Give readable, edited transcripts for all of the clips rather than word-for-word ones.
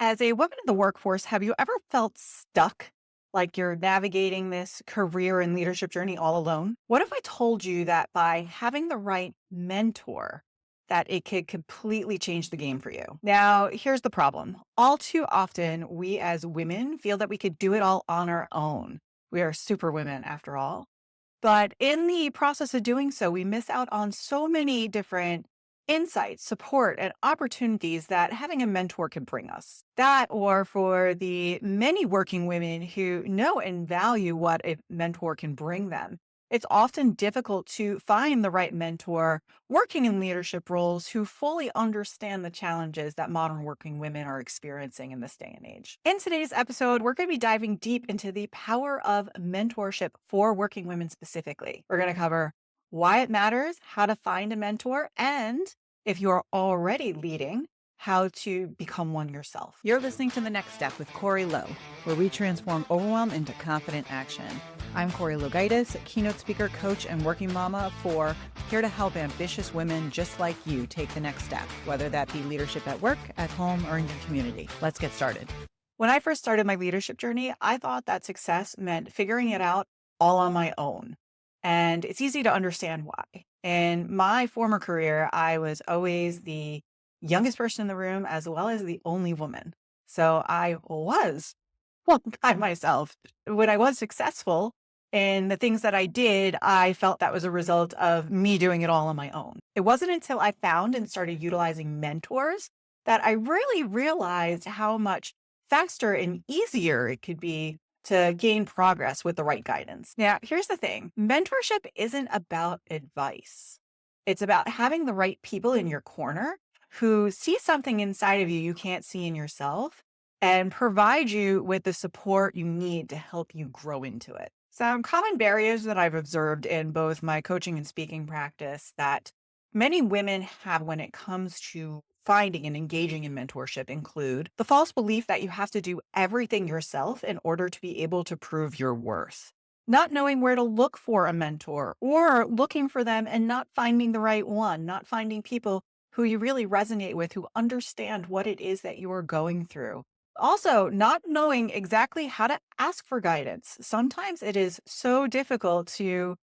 As a woman in the workforce, have you ever felt stuck? Like you're navigating this career and leadership journey all alone? What if I told you that by having the right mentor, that it could completely change the game for you? Now, here's the problem. All too often, we as women feel that we could do it all on our own. We are super women after all. But in the process of doing so, we miss out on so many different insights, support, and opportunities that having a mentor can bring us. That, or for the many working women who know and value what a mentor can bring them, it's often difficult to find the right mentor working in leadership roles who fully understand the challenges that modern working women are experiencing in this day and age. In today's episode, we're going to be diving deep into the power of mentorship for working women specifically. We're going to cover why it matters, how to find a mentor, and if you're already leading, how to become one yourself. You're listening to The Next Step with Corrie Lo, where we transform overwhelm into confident action. I'm Corrie Lo, keynote speaker, coach, and working mama of four, here to help ambitious women just like you take the next step, whether that be leadership at work, at home, or in your community. Let's get started. When I first started my leadership journey, I thought that success meant figuring it out all on my own. And it's easy to understand why. In my former career, I was always the youngest person in the room as well as the only woman. So I was one by myself. When I was successful in the things that I did, I felt that was a result of me doing it all on my own. It wasn't until I found and started utilizing mentors that I really realized how much faster and easier it could be to gain progress with the right guidance. Now, here's the thing. Mentorship isn't about advice. It's about having the right people in your corner who see something inside of you you can't see in yourself and provide you with the support you need to help you grow into it. Some common barriers that I've observed in both my coaching and speaking practice that many women have when it comes to finding and engaging in mentorship include the false belief that you have to do everything yourself in order to be able to prove your worth. Not knowing where to look for a mentor or looking for them and not finding the right one, not finding people who you really resonate with, who understand what it is that you are going through. Also, not knowing exactly how to ask for guidance. Sometimes it is so difficult to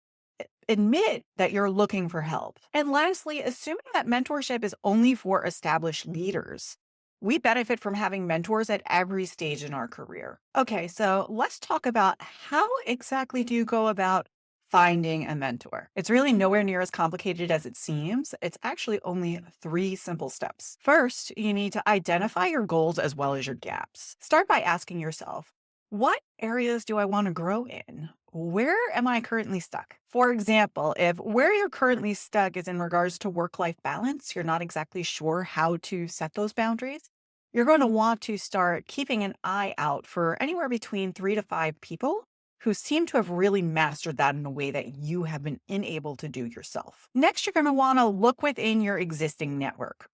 admit that you're looking for help. And lastly, assuming that mentorship is only for established leaders. We benefit from having mentors at every stage in our career. Okay, so let's talk about how exactly do you go about finding a mentor? It's really nowhere near as complicated as it seems. It's actually only three simple steps. First, you need to identify your goals as well as your gaps. Start by asking yourself, what areas do I want to grow in? Where am I currently stuck? For example, if where you're currently stuck is in regards to work life balance, you're not exactly sure how to set those boundaries, you're going to want to start keeping an eye out for anywhere between 3 to 5 people who seem to have really mastered that in a way that you have been unable to do yourself. Next, you're going to want to look within your existing network.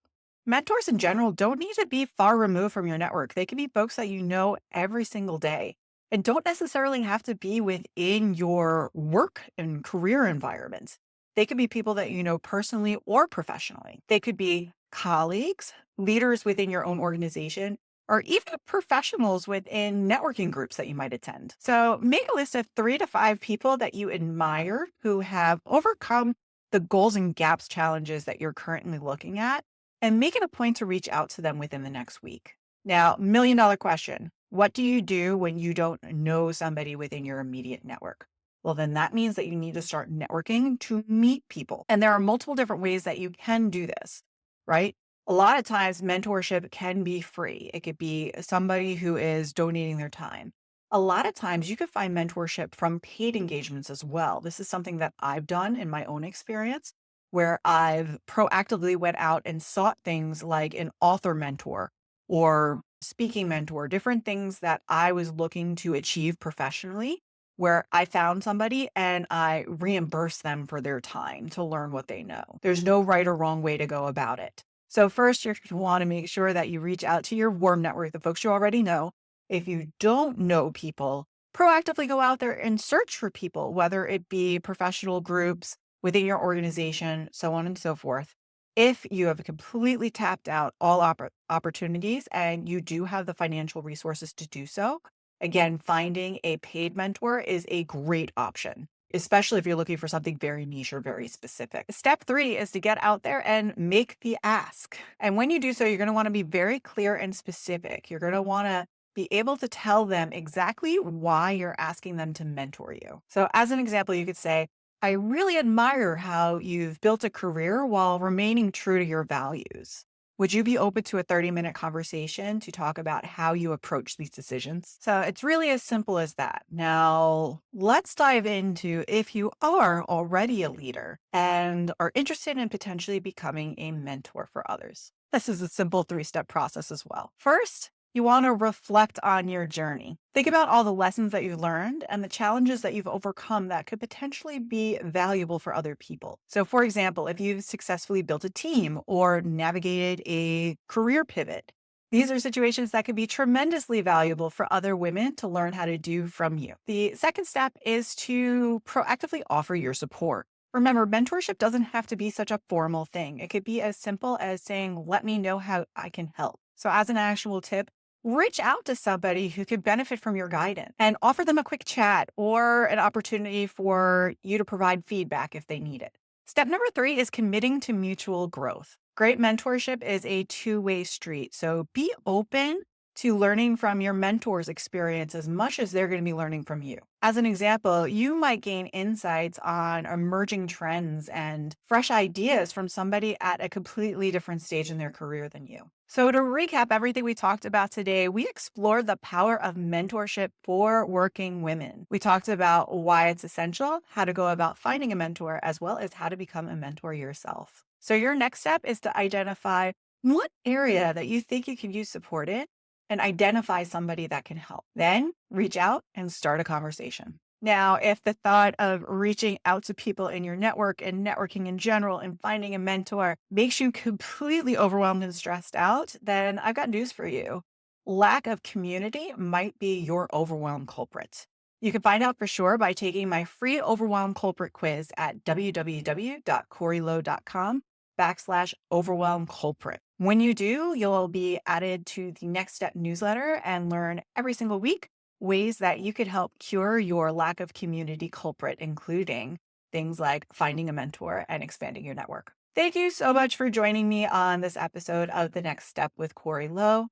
Mentors in general don't need to be far removed from your network. They can be folks that you know every single day and don't necessarily have to be within your work and career environment. They could be people that you know personally or professionally. They could be colleagues, leaders within your own organization, or even professionals within networking groups that you might attend. So make a list of 3 to 5 people that you admire who have overcome the goals and gaps challenges that you're currently looking at and make it a point to reach out to them within the next week. Now, $1 million question. What do you do when you don't know somebody within your immediate network? Well, then that means that you need to start networking to meet people. And there are multiple different ways that you can do this, right? A lot of times, mentorship can be free. It could be somebody who is donating their time. A lot of times, you could find mentorship from paid engagements as well. This is something that I've done in my own experience, where I've proactively went out and sought things like an author mentor or speaking mentor, different things that I was looking to achieve professionally, where I found somebody and I reimbursed them for their time to learn what they know. There's no right or wrong way to go about it. So first, you want to make sure that you reach out to your warm network, the folks you already know. If you don't know people, proactively go out there and search for people, whether it be professional groups within your organization, so on and so forth. If you have completely tapped out all opportunities and you do have the financial resources to do so, again, finding a paid mentor is a great option, especially if you're looking for something very niche or very specific. Step 3 is to get out there and make the ask. And when you do so, you're going to want to be very clear and specific. You're going to want to be able to tell them exactly why you're asking them to mentor you. So, as an example, you could say, I really admire how you've built a career while remaining true to your values. Would you be open to a 30-minute conversation to talk about how you approach these decisions? So it's really as simple as that. Now, let's dive into if you are already a leader and are interested in potentially becoming a mentor for others. This is a simple 3-step process as well. First, you want to reflect on your journey. Think about all the lessons that you've learned and the challenges that you've overcome that could potentially be valuable for other people. So, for example, if you've successfully built a team or navigated a career pivot, these are situations that could be tremendously valuable for other women to learn how to do from you. The second step is to proactively offer your support. Remember, mentorship doesn't have to be such a formal thing. It could be as simple as saying, let me know how I can help. So, as an actual tip, reach out to somebody who could benefit from your guidance and offer them a quick chat or an opportunity for you to provide feedback if they need it. Step number 3 is committing to mutual growth. Great mentorship is a two-way street. So be open to learning from your mentor's experience as much as they're going to be learning from you. As an example, you might gain insights on emerging trends and fresh ideas from somebody at a completely different stage in their career than you. So to recap everything we talked about today, we explored the power of mentorship for working women. We talked about why it's essential, how to go about finding a mentor, as well as how to become a mentor yourself. So your next step is to identify what area that you think you can use support in and identify somebody that can help. Then reach out and start a conversation. Now, if the thought of reaching out to people in your network and networking in general and finding a mentor makes you completely overwhelmed and stressed out, then I've got news for you. Lack of community might be your overwhelm culprit. You can find out for sure by taking my free overwhelm culprit quiz at www.corrielo.com/overwhelm culprit. When you do, you'll be added to the Next Step newsletter and learn every single week ways that you could help cure your lack of community culprit, including things like finding a mentor and expanding your network. Thank you so much for joining me on this episode of The Next Step with Corrie Lo.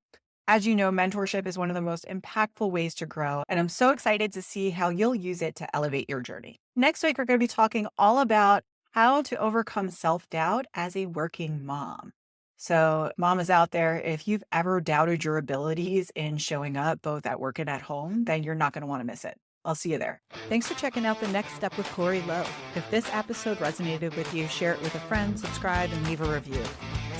As you know, mentorship is one of the most impactful ways to grow, and I'm so excited to see how you'll use it to elevate your journey. Next week, we're going to be talking all about how to overcome self-doubt as a working mom. So, mamas out there, if you've ever doubted your abilities in showing up both at work and at home, then you're not going to want to miss it. I'll see you there. Thanks for checking out The Next Step with Corrie Lo. If this episode resonated with you, share it with a friend, subscribe, and leave a review.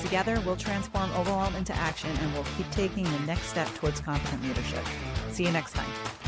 Together, we'll transform overwhelm into action, and we'll keep taking the next step towards confident leadership. See you next time.